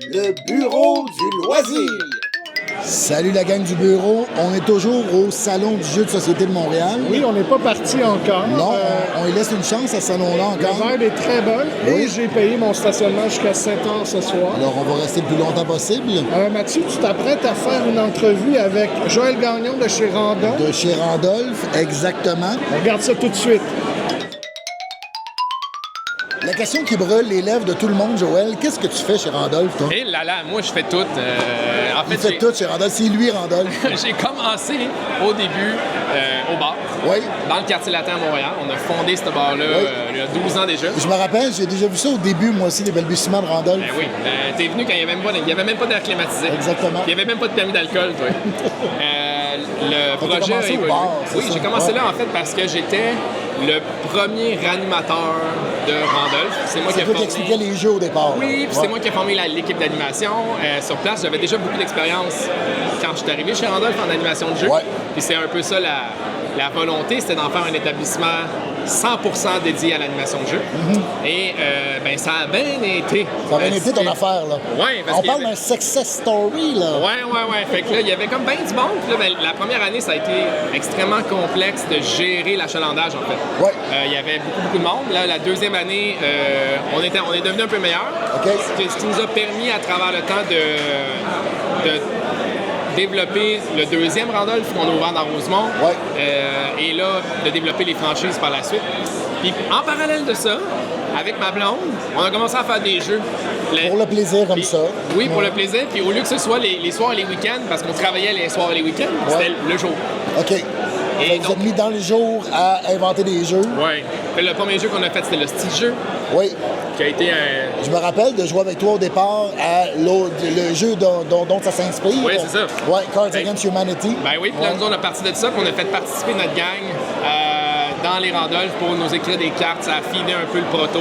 Le bureau du loisir. Salut la gang du bureau, on est toujours au Salon du jeu de société de Montréal. Oui, on n'est pas parti encore. Non, on lui laisse une chance à ce salon-là encore. Le vibe est très bon Oui. et j'ai payé mon stationnement jusqu'à 7 h ce soir. Alors on va rester le plus longtemps possible. Mathieu, tu t'apprêtes à faire une entrevue avec Joël Gagnon de chez Randon. De chez Randolph, exactement. On regarde ça tout de suite. La question qui brûle les lèvres de tout le monde, Joël, qu'est-ce que tu fais chez Randolph, toi? Et là là, moi je fais tout. En Il fait, fait tout chez Randolph, c'est lui Randolph. j'ai commencé au début au bar, Oui. dans le quartier latin à Montréal. On a fondé ce bar-là il y a 12 ans déjà. Je me rappelle, j'ai déjà vu ça au début, moi aussi, les balbutiements de Randolph. Ben oui, t'es venu quand il n'y avait même pas d'air climatisé. Exactement. Il n'y avait même pas de permis d'alcool, toi. Le projet commencé a au évolué. bar, c'est Oui, ça. j'ai commencé Ouais. là en fait parce que j'étais le premier animateur de Randolph. C'est moi qui C'est ai toi qui formé. expliquais les jeux au départ. Oui, puis c'est Ouais. moi qui ai formé l'équipe d'animation. Sur place, j'avais déjà beaucoup d'expérience quand je suis arrivé chez Randolph en animation de jeu. Ouais. Puis c'est un peu ça la volonté, c'était d'en faire un établissement 100% dédié à l'animation de jeu. Et ben ça a bien été. Ça a bien été ton affaire, là. Oui, parce On qu'il y parle avait- d'un success story, là. Ouais. Fait que là, il y avait comme bien du monde. Puis là, ben, la première année, ça a été extrêmement complexe de gérer l'achalandage, en fait. Ouais. Il y avait beaucoup de monde. Là, la deuxième année, on est devenu un peu meilleur. OK. Ce qui nous a permis, à travers le temps, de développer le deuxième Randolph qu'on a ouvert dans Rosemont. Ouais. Et là, de développer les franchises par la suite. Puis en parallèle de ça, avec ma blonde, on a commencé à faire des jeux. Pour le plaisir, comme Puis- ça. Oui, pour Ouais. le plaisir. Puis au lieu que ce soit les soirs et les week-ends, parce qu'on travaillait les soirs et les week-ends, c'était le jour. OK. Fait que vous donc- êtes mis dans les jours à inventer des jeux. Oui. Le premier jeu qu'on a fait, c'était le style jeu, Oui. qui a été un. Je me rappelle de jouer avec toi au départ à le jeu dont ça s'inspire. Oui, c'est ça. Oui, Cards Ben- Against Humanity. Ben oui, puis là, nous, on a parti de ça, puis on a fait participer notre gang dans les Randolph pour nous écrire des cartes, ça a affiné un peu le proto.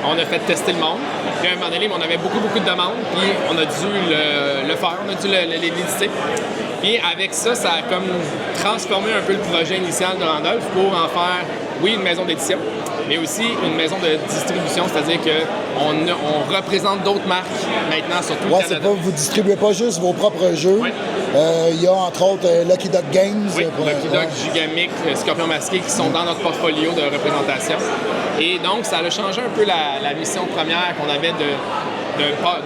On a fait tester le monde. Puis à un moment donné, on avait beaucoup de demandes, puis on a dû le faire, on a dû l'éditer. Puis avec ça, ça a comme transformé un peu le projet initial de Randolph pour en faire, oui, une maison d'édition, mais aussi une maison de distribution, c'est-à-dire qu'on représente d'autres marques maintenant sur tout Ouais, le c'est Canada. pas, vous distribuez pas juste vos propres jeux. Ouais. Il y a entre autres Lucky Duck Games. Oui, pour- Lucky Duck, Gigamic, Scorpion Masqué qui sont dans notre portfolio de représentation. Et donc, ça a changé un peu la mission première qu'on avait de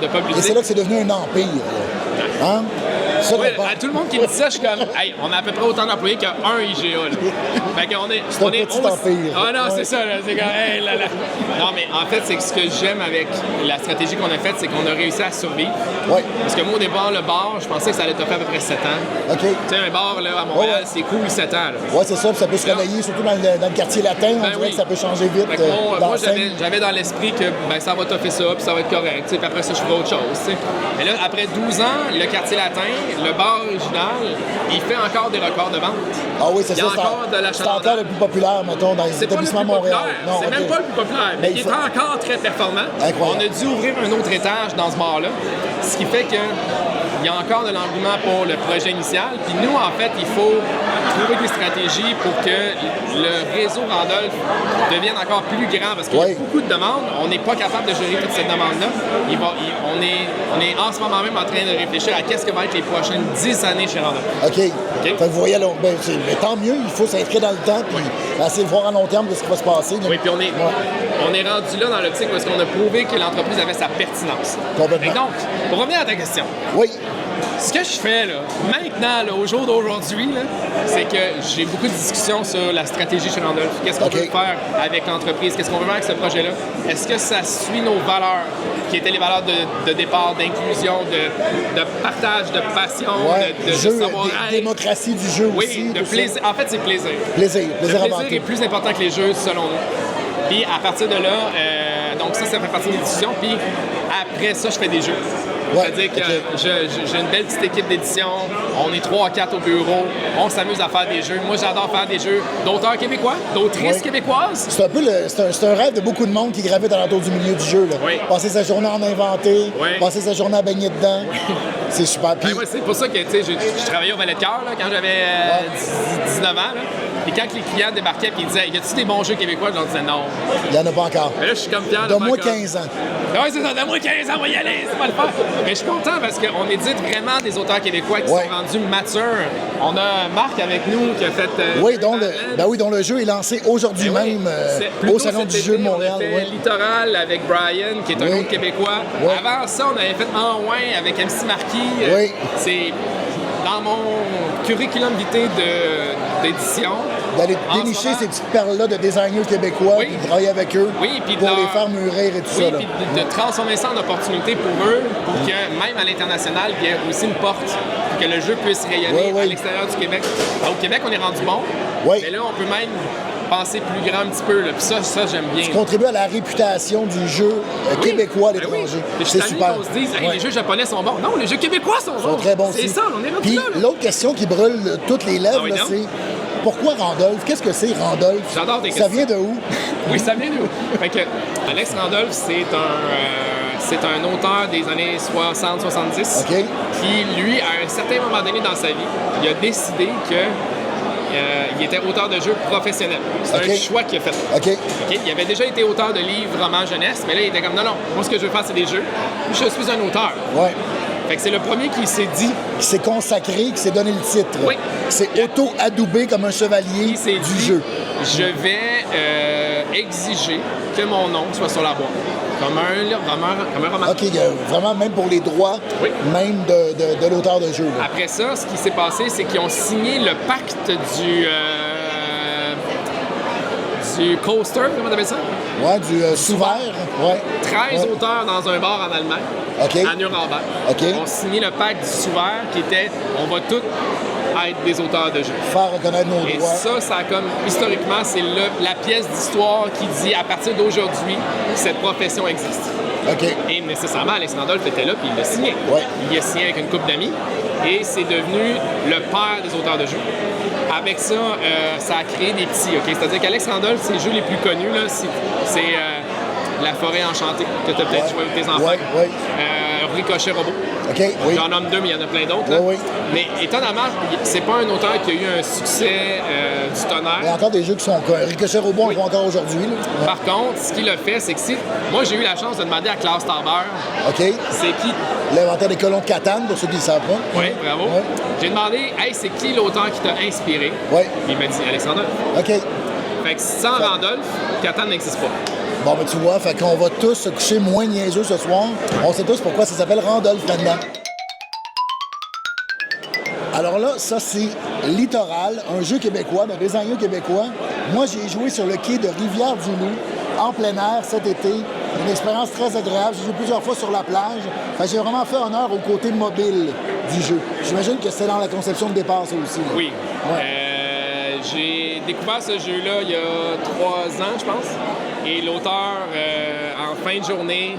Et publier. c'est là que c'est devenu un empire. Là. Hein? Ça, Ouais, le pas- à tout le monde qui me dit ça, je suis comme, hey, on a à peu près autant d'employés qu'un IGA. Là. Fait qu'on est. C'est un on est petit empire. Ah non, Ouais. c'est ça, là. C'est comme, hey, là, là. Non, mais en fait, c'est que ce que j'aime avec la stratégie qu'on a faite, c'est qu'on a réussi à survivre. Ouais. Parce que moi, au départ, le bar, je pensais que ça allait toffer à peu près 7 ans. OK. Tu sais, un bar, là, à Montréal, Ouais. c'est cool 7 ans, là. Ouais, c'est ça, puis ça peut se relayer, surtout dans le quartier latin. On Ben dirait oui. que ça peut changer vite. Fait que moi, dans moi, la scène. j'avais dans l'esprit que ben, ça va toffer ça, puis ça va être correct. tu sais, Puis après ça, je ferai autre chose. tu sais. Mais là, après 12 ans, le quartier latin, le bar original, il fait encore des records de vente. Ah oui, c'est Il y a ça. c'est encore de la c'est encore le plus populaire, mettons, dans les C'est pas le plus établissements à Montréal. populaire, Non, c'est OK. même pas le plus populaire, mais Mais il il est faut- encore très performant. Incroyable. On a dû ouvrir un autre étage dans ce bar-là, ce qui fait que il y a encore de l'engouement pour le projet initial. Puis nous, en fait, il faut trouver des stratégies pour que le réseau Randolph devienne encore plus grand parce qu'il y Oui. a beaucoup de demandes. On n'est pas capable de gérer toute cette demande-là. On est en ce moment même en train de réfléchir à qu'est-ce que va être les prochaines 10 années chez Randolph. OK. Fait que vous voyez, mais tant mieux, il faut s'inscrire dans le temps puis essayer de voir à long terme ce qui va se passer. là. Oui, puis Ouais. on est rendu là dans l'optique parce qu'on a prouvé que l'entreprise avait sa pertinence. Complètement. Et donc, pour revenir à ta question, Oui. ce que je fais là, maintenant, là, au jour d'aujourd'hui, là, c'est que j'ai beaucoup de discussions sur la stratégie chez Randolph. Qu'est-ce qu'on OK. veut faire avec l'entreprise? Qu'est-ce qu'on veut faire avec ce projet-là? Est-ce que ça suit nos valeurs, qui étaient les valeurs de départ, d'inclusion, de partage, de passion, Ouais. de Jeu, savoir-être? démocratie du jeu Oui, aussi. de tout ça. plaisir. En fait, c'est plaisir. Plaisir. Le Plaisir avant plaisir est tout. plus important que les jeux, selon nous. Puis à partir de là, donc ça fait partie des discussions. Puis après ça, je fais des jeux. Ouais, C'est-à-dire que ok. j'ai une belle petite équipe d'édition. On est 3 à 4 au bureau. On s'amuse à faire des jeux. Moi, j'adore faire des jeux d'auteurs québécois, d'autrices Oui. québécoises. C'est un peu c'est un rêve de beaucoup de monde qui gravite alentour du milieu du jeu. Là. Oui. Passer sa journée à en inventer, Oui. passer sa journée à baigner dedans. C'est super. Puis, Ben, moi, c'est pour ça que tu sais, je travaillais au Valet de Cœur là, quand j'avais 19 ans. Là. Et quand les clients débarquaient et ils disaient « Y a-tu des bons jeux québécois? » Je leur disais « Non. » Il n'y en a pas encore. Mais là, je suis comme fier de Donne-moi faire comme- 15 ans. Oui, c'est ça, donne-moi 15 ans, on va y aller, c'est pas le faire. Mais je suis content parce qu'on édite vraiment des auteurs québécois qui Ouais. sont rendus matures. On a Marc avec nous qui a fait. Oui, dont le jeu est lancé aujourd'hui Ben oui, même c'est- au plutôt Salon cet du jeu de été, Montréal. On a fait Ouais. Littoral avec Brian, qui est un Oui. autre Québécois. Oui. Avant ça, on avait fait En Ouin avec MC Marquis. Oui. C'est dans mon curriculum vitae d'édition. D'aller En ce dénicher moment- ces petites perles-là de designers québécois, Oui. puis de travailler avec eux Oui, puis de pour leur- les faire mûrir et tout Oui, ça. Là. puis de transformer ça en opportunité pour eux, pour que même à l'international, il y ait aussi une porte, pour que le jeu puisse rayonner Oui, oui. à l'extérieur du Québec. Au Québec, on est rendu bon, Oui. mais là, on peut même penser plus grand un petit peu. Là. Puis ça j'aime bien. Contribuer à la réputation du jeu québécois à Ben oui. l'étranger. Mais je C'est suis tanné super. qu'on se dise, hey, Ouais. les jeux japonais sont bons. Non, les jeux québécois sont Ils bons. sont très bons C'est aussi. ça, on est rendu Puis là. l'autre question qui brûle toutes les lèvres, Ah oui, là, donc? c'est pourquoi Randolph? Qu'est-ce que c'est Randolph? J'adore tes Ça questions. vient de où? Oui, ça vient d'où? Fait que Alex Randolph, c'est un auteur des années 60-70 OK. qui, lui, à un certain moment donné dans sa vie, il a décidé que il était auteur de jeux professionnel. C'est OK. un choix qu'il a fait. OK. OK? Il avait déjà été auteur de livres, romans, jeunesse, mais là, il était comme non, moi, ce que je veux faire, c'est des jeux. Puis je suis un auteur. Ouais. Fait que c'est le premier qui s'est dit, Qui s'est consacré, qui s'est donné le titre. Oui. C'est auto-adoubé comme un chevalier qui s'est du dit, jeu. je vais exiger que mon nom soit sur la boîte. Comme un roman. OK, vraiment, même pour les droits, Oui. même de l'auteur de jeu. là. Après ça, ce qui s'est passé, c'est qu'ils ont signé le pacte du coaster, comment t'appelles ça? Ouais, du sous-vert. Ouais. 13 Ouais. auteurs dans un bar en Allemagne, OK. à Nuremberg, OK. ont signé le pacte du sous-vert qui était on va tous être des auteurs de jeux. Faire reconnaître nos Et droits. ça a comme, historiquement, c'est la pièce d'histoire qui dit à partir d'aujourd'hui, cette profession existe. OK. Et nécessairement, Alex Randolph était là, puis il l'a signé. Ouais. Il a signé avec une couple d'amis, et c'est devenu le père des auteurs de jeux. Avec ça, ça a créé des petits, OK? C'est-à-dire qu'Alex Randolph, ses jeux les plus connus, là, c'est La Forêt Enchantée, que tu as peut-être joué avec tes enfants. Ouais, ouais. Ricochet Robot. OK, oui. J'en nomme deux, mais il y en a plein d'autres. là. Oui, oui. Mais étonnamment, c'est pas un auteur qui a eu un succès du Il y a tonnerre. encore des jeux qui sont... Ricochet Robot, on joue encore aujourd'hui. là. Ouais. Par contre, ce qu'il a fait, c'est que si... Moi, j'ai eu la chance de demander à Klaus Tauber, OK. c'est qui... L'inventaire des colons de Catane, pour ceux qui ne le savent pas. Oui, bravo. Ouais. J'ai demandé, hey, c'est qui l'auteur qui t'a inspiré? Oui. Il m'a dit Alexandre. OK. Fait que sans Randolph, Catan n'existe pas. Bon, ben tu vois, fait qu'on va tous se coucher moins niaiseux ce soir. On sait tous pourquoi ça s'appelle Randolph maintenant. Alors là, ça c'est Littoral, un jeu québécois, d'un designer québécois. Moi, j'ai joué sur le quai de Rivière-du-Loup, en plein air cet été. Une expérience très agréable. J'ai joué plusieurs fois sur la plage. Fait que j'ai vraiment fait honneur au côté mobile du jeu. J'imagine que c'est dans la conception de départ, ça aussi. là. Oui. Ouais. J'ai découvert ce jeu-là il y a 3 ans, je pense. Et l'auteur, en fin de journée,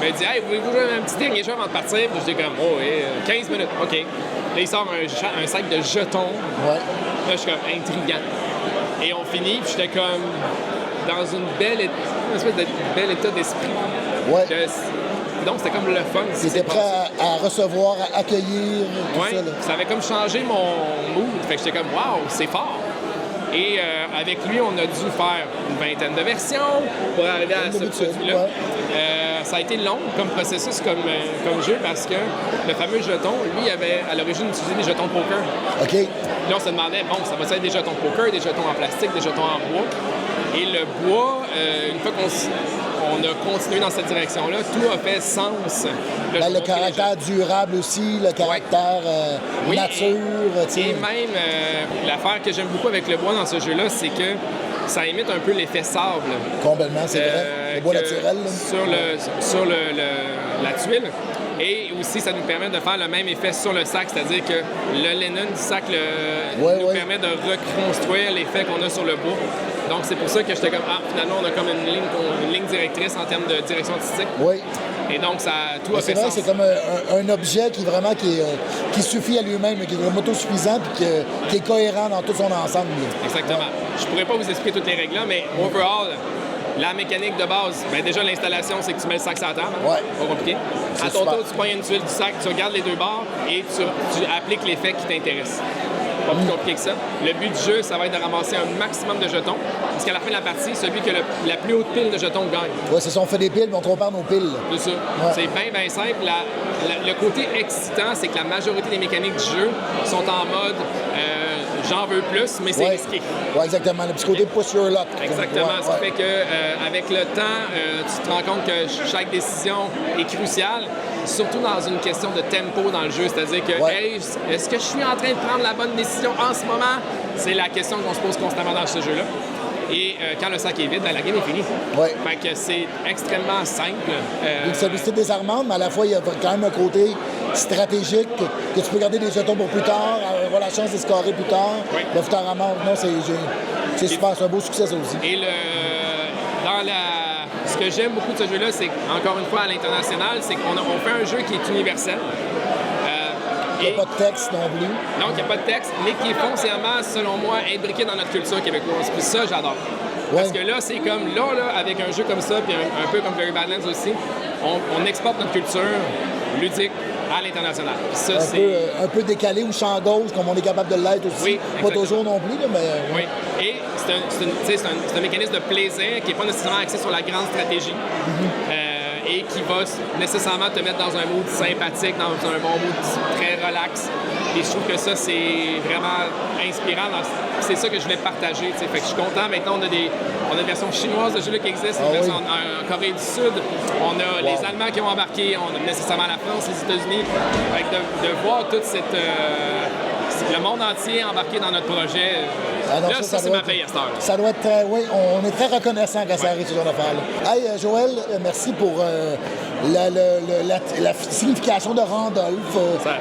me dit « Hey, voulez-vous jouer un petit dernier jeu avant de partir? » Puis j'étais comme « Oh, oui, 15 minutes, OK. » Là, il sort un sac de jetons. Ouais. Là, je suis comme intriguant. Et on finit, puis j'étais comme dans une espèce de bel état d'esprit. Ouais. Donc, c'était comme le fun. ce qui T'étais s'est prêt passé. à recevoir, à accueillir, tout Ouais, ça. Là. ça avait comme changé mon mood. Fait que j'étais comme, waouh, c'est fort. Et avec lui, on a dû faire une vingtaine de versions pour arriver à ce d'habitude, produit-là. ouais. Ça a été long comme processus, comme jeu, parce que le fameux jeton, lui, il avait à l'origine utilisé des jetons de poker. OK. Là, on se demandait, bon, ça va être des jetons de poker, des jetons en plastique, des jetons en bois. Et le bois, une fois qu'on a continué dans cette direction-là, tout a fait sens. Là, je Ben, vais le montrer les caractère durable aussi, le caractère Oui, nature. tu sais. Et même, l'affaire que j'aime beaucoup avec le bois dans ce jeu-là, c'est que ça imite un peu l'effet sable. Complètement, c'est vrai. Le bois que naturel. là. Sur la tuile. Et aussi, ça nous permet de faire le même effet sur le sac, c'est-à-dire que le linen du sac nous permet de reconstruire l'effet qu'on a sur le bois. Donc, c'est pour ça que j'étais comme, finalement, on a comme une ligne directrice en termes de direction artistique. Oui. Et donc, tout a C'est fait vrai, sens. c'est comme un objet qui suffit à lui-même, qui est vraiment autosuffisant et qui est cohérent dans tout son ensemble. là. Exactement. Je pourrais pas vous expliquer toutes les règles là, mais overall, la mécanique de base, ben déjà l'installation, c'est que tu mets le sac sur la table. Ouais. Pas compliqué. C'est À ton super. tour, tu pognes une tuile du sac, tu regardes les deux bords et tu appliques l'effet qui t'intéresse. pas plus compliqué que ça. Le but du jeu, ça va être de ramasser un maximum de jetons, parce qu'à la fin de la partie, celui qui a la plus haute pile de jetons gagne. Ouais, c'est ça, on fait des piles, mais on compare nos piles. C'est ça. C'est bien simple. Le côté excitant, c'est que la majorité des mécaniques du jeu sont en mode j'en veux plus, mais c'est risqué. Oui, exactement. Le petit côté push your luck. Exactement. Ce qui fait qu'avec le temps, tu te rends compte que chaque décision est cruciale, surtout dans une question de tempo dans le jeu. C'est-à-dire que, hey, est-ce que je suis en train de prendre la bonne décision en ce moment? C'est la question qu'on se pose constamment dans ce jeu-là. Et quand le sac est vide, la game est finie. Ouais. Fait que c'est extrêmement simple. Une stabilité désarmante, mais à la fois, il y a quand même un côté stratégique que tu peux garder des jetons pour plus tard, avoir la chance de scorer plus tard. Oui. Le tu t'en ramasses. Non, c'est super. C'est un beau succès, ça aussi. Et ce que j'aime beaucoup de ce jeu-là, c'est qu'encore une fois, à l'international, c'est qu'on fait un jeu qui est universel. Il n'y a pas de texte non plus. Donc, il n'y a pas de texte, mais qui est foncièrement, selon moi, imbriqué dans notre culture québécoise. Puis ça, j'adore. Parce que là, c'est comme, là, avec un jeu comme ça, puis un peu comme Very Badlands aussi, on exporte notre culture ludique à l'international. Ça, un peu décalé ou champ gauche, comme on est capable de l'être aussi. Oui, pas toujours non plus, là, mais... Oui. Et c'est un mécanisme de plaisir qui n'est pas nécessairement axé sur la grande stratégie. Et qui va nécessairement te mettre dans un mood sympathique, dans un bon mood très relax. Et je trouve que ça, c'est vraiment inspirant. C'est ça que je voulais partager. Fait que je suis content. Maintenant, on a une version chinoise de jeu qui existe, une version en Corée du Sud. On a les Allemands qui ont embarqué. On a nécessairement la France, les États-Unis. Fait que de voir toute cette... le monde entier embarqué dans notre projet. Là, ça c'est ma paye à cette heure. Ça doit être très... Oui, on est très reconnaissant quand ça arrive, ce genre d'affaires-là. Hey, Joël, merci pour la signification de Randolph,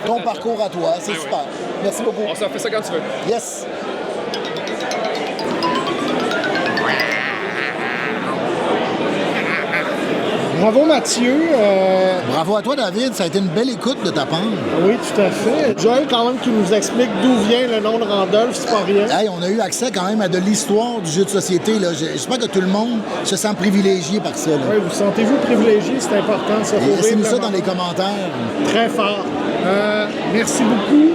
ton parcours à toi. C'est super. Merci beaucoup. On s'en fait ça quand tu veux. Yes. Bravo Mathieu. Bravo à toi David, ça a été une belle écoute de ta part. Oui, tout à fait. Joël quand même qui nous explique d'où vient le nom de Randolph, c'est pas rien. Hey, on a eu accès quand même à de l'histoire du jeu de société. Là. J'espère que tout le monde se sent privilégié par ça. Là. Oui, vous sentez-vous privilégié, c'est important. Laissez-nous ça dans les commentaires. Très fort. Merci beaucoup.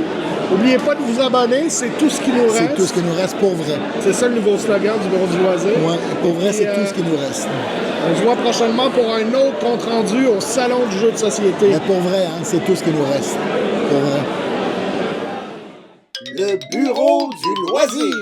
N'oubliez pas de vous abonner, c'est tout ce qui nous reste. C'est tout ce qui nous reste pour vrai. C'est ça le nouveau slogan du Bureau du loisir. Oui, pour vrai, c'est tout ce qui nous reste. On se voit prochainement pour un autre compte-rendu au Salon du jeu de société. Mais pour vrai, hein, c'est tout ce qui nous reste. Pour vrai. Le Bureau du loisir.